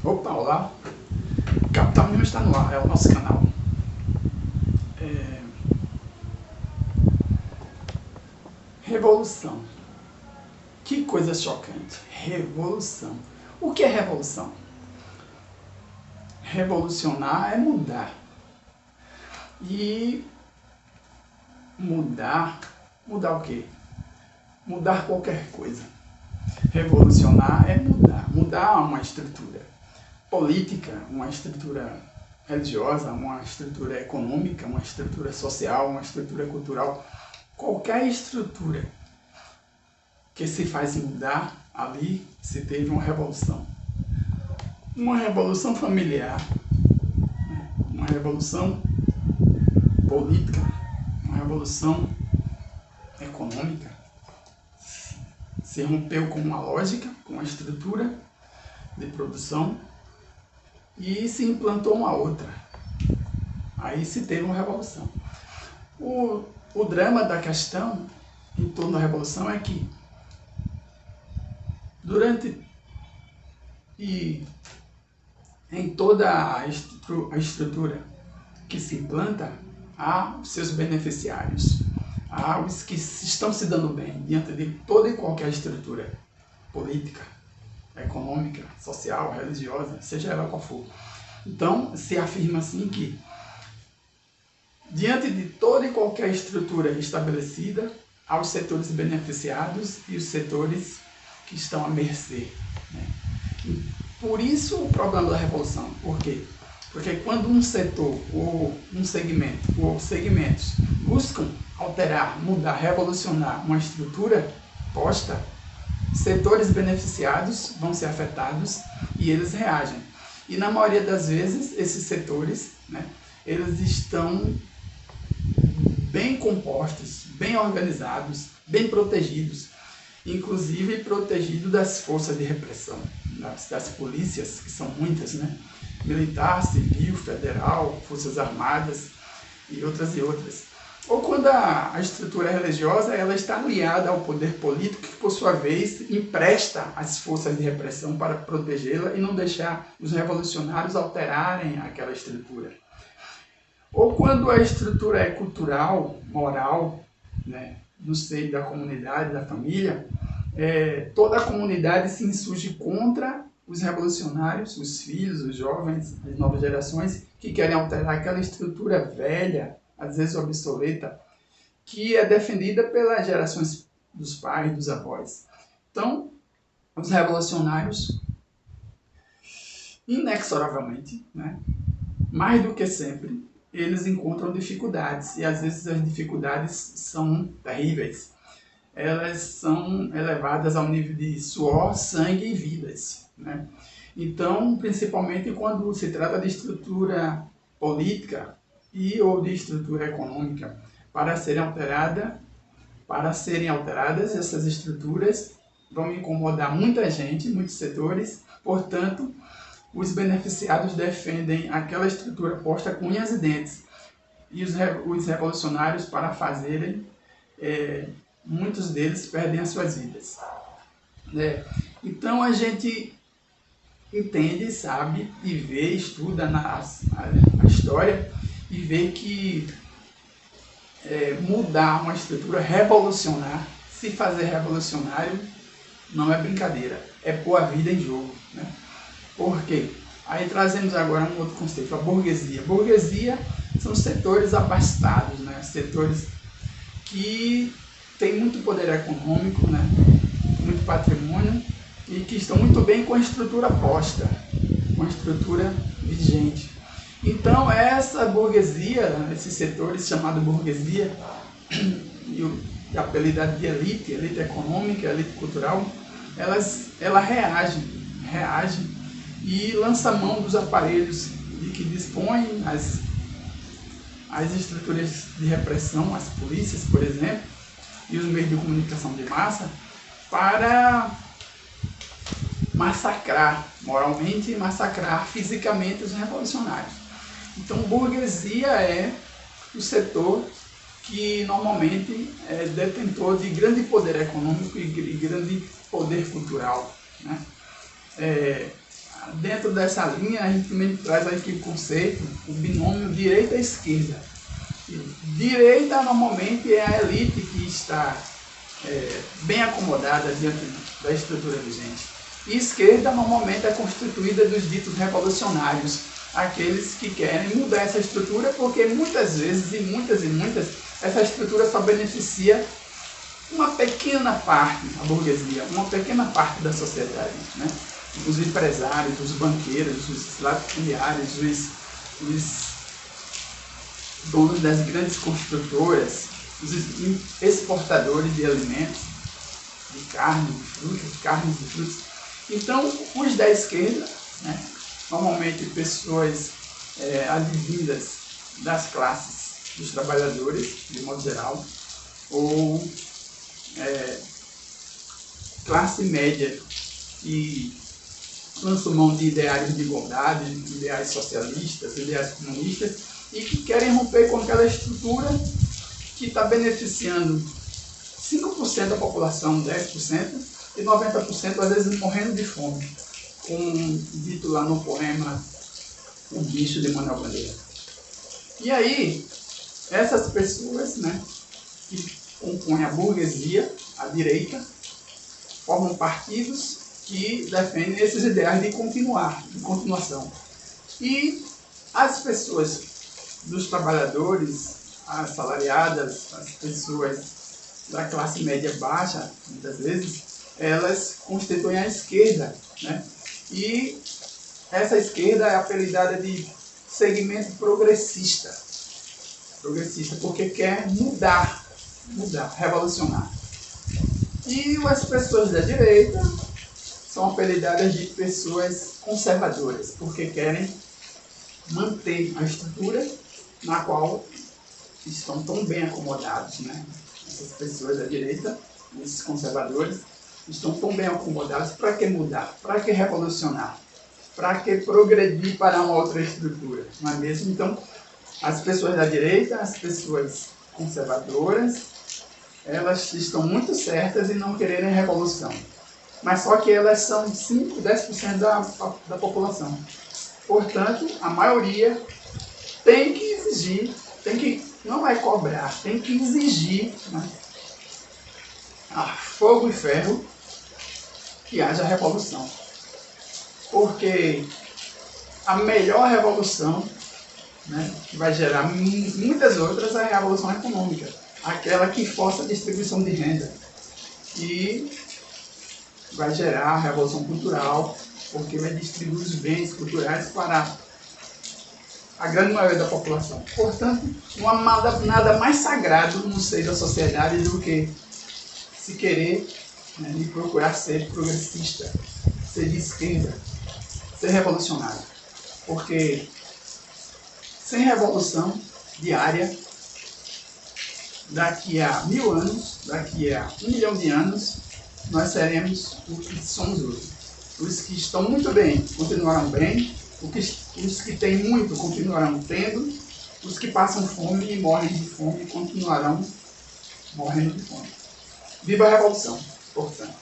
Opa, olá! Capital News está no ar, é o nosso canal. Revolução. Que coisa chocante. Revolução. O que é revolução? Revolucionar é mudar. E mudar o quê? Mudar qualquer coisa. Revolucionar é mudar uma estrutura política, uma estrutura religiosa, uma estrutura econômica, uma estrutura social, uma estrutura cultural. Qualquer estrutura que se faz mudar, ali se teve uma revolução. Uma revolução familiar, uma revolução política, uma revolução econômica. Se rompeu com uma lógica, com uma estrutura de produção e se implantou uma outra. Aí se teve uma revolução. O drama da questão em torno da revolução é que durante e em toda a estrutura que se implanta, há os seus beneficiários, há os que estão se dando bem diante de toda e qualquer estrutura política, econômica, social, religiosa, seja ela qual for. Então, se afirma assim que, diante de toda e qualquer estrutura estabelecida, há os setores beneficiados e os setores que estão à mercê. Né? Por isso o problema da revolução. Por quê? Porque quando um setor ou um segmento ou segmentos buscam alterar, mudar, revolucionar uma estrutura posta, setores beneficiados vão ser afetados e eles reagem. E na maioria das vezes, esses setores, né, eles estão bem compostos, bem organizados, bem protegidos, inclusive protegidos das forças de repressão, das polícias, que são muitas, né? Militar, civil, federal, forças armadas e outras. Ou quando a estrutura religiosa ela está aliada ao poder político, que por sua vez empresta as forças de repressão para protegê-la e não deixar os revolucionários alterarem aquela estrutura. Ou quando a estrutura é cultural, moral, né, no seio da comunidade, da família, toda a comunidade se insurge contra os revolucionários, os filhos, os jovens, as novas gerações, que querem alterar aquela estrutura velha, às vezes obsoleta, que é defendida pelas gerações dos pais, dos avós. Então, os revolucionários, inexoravelmente, né, mais do que sempre, eles encontram dificuldades, e às vezes as dificuldades são terríveis. Elas são elevadas ao nível de suor, sangue e vidas. Né? Então, principalmente quando se trata de estrutura política ou de estrutura econômica, para serem alteradas, essas estruturas vão incomodar muita gente, muitos setores, portanto, os beneficiados defendem aquela estrutura posta com unhas e dentes. E os revolucionários, para fazerem, muitos deles perdem as suas vidas. Então a gente entende, sabe, e vê, estuda a história e vê que mudar uma estrutura, revolucionar, se fazer revolucionário, não é brincadeira, é pôr a vida em jogo. Né? Por quê? Aí trazemos agora um outro conceito, a burguesia. Burguesia são setores abastados, né? Setores que têm muito poder econômico, né? Muito patrimônio e que estão muito bem com a estrutura posta, com a estrutura vigente. Então essa burguesia, esses setores chamados burguesia, e apelidada de elite econômica, elite cultural, ela reage e lança mão dos aparelhos de que dispõem as estruturas de repressão, as polícias, por exemplo, e os meios de comunicação de massa, para massacrar moralmente e massacrar fisicamente os revolucionários. Então, burguesia é o setor que normalmente é detentor de grande poder econômico e grande poder cultural. Né? dentro dessa linha, a gente também traz aqui o conceito, o binômio direita e esquerda. Direita, normalmente, é a elite que está bem acomodada diante da estrutura vigente. E esquerda, normalmente, é constituída dos ditos revolucionários, aqueles que querem mudar essa estrutura, porque muitas vezes, e muitas, essa estrutura só beneficia uma pequena parte, a burguesia, uma pequena parte da sociedade, né? Os empresários, os banqueiros, os latifundiários, os donos das grandes construtoras, os exportadores de alimentos, de carne, de frutas. Então, os da esquerda, né, normalmente pessoas advindas das classes dos trabalhadores, de modo geral, ou classe média que lançam mão de ideários de igualdade, ideais socialistas, ideais comunistas, e que querem romper com aquela estrutura que está beneficiando 5% da população, 10%, e 90% às vezes morrendo de fome. Como dito lá no poema O Bicho, de Manuel Bandeira. E aí, essas pessoas, né, que compõem a burguesia, a direita, formam partidos que defendem esses ideais de continuação. E as pessoas dos trabalhadores, as assalariadas, as pessoas da classe média baixa, muitas vezes, elas constituem a esquerda, né? E essa esquerda é apelidada de segmento progressista, porque quer mudar, revolucionar. E as pessoas da direita são apelidadas de pessoas conservadoras, porque querem manter a estrutura na qual estão tão bem acomodados, né? Essas pessoas da direita, esses conservadores, estão tão bem acomodados. Para que mudar? Para que revolucionar? Para que progredir para uma outra estrutura? Não é mesmo? Então, as pessoas da direita, as pessoas conservadoras, elas estão muito certas em não quererem revolução. Mas só que elas são 5, 10% da população. Portanto, a maioria tem que exigir, não é cobrar, tem que exigir, né, a fogo e ferro que haja revolução. Porque a melhor revolução, né, que vai gerar muitas outras, é a revolução econômica. Aquela que força a distribuição de renda. E vai gerar a revolução cultural, porque vai distribuir os bens culturais para a grande maioria da população. Portanto, não há nada mais sagrado no seio da sociedade do que se querer, né, e procurar ser progressista, ser de esquerda, ser revolucionário. Porque sem revolução diária, daqui a 1000 anos, daqui a 1 milhão de anos, nós seremos o que somos hoje. Os que estão muito bem continuarão bem, os que têm muito continuarão tendo, os que passam fome e morrem de fome continuarão morrendo de fome. Viva a revolução, portanto.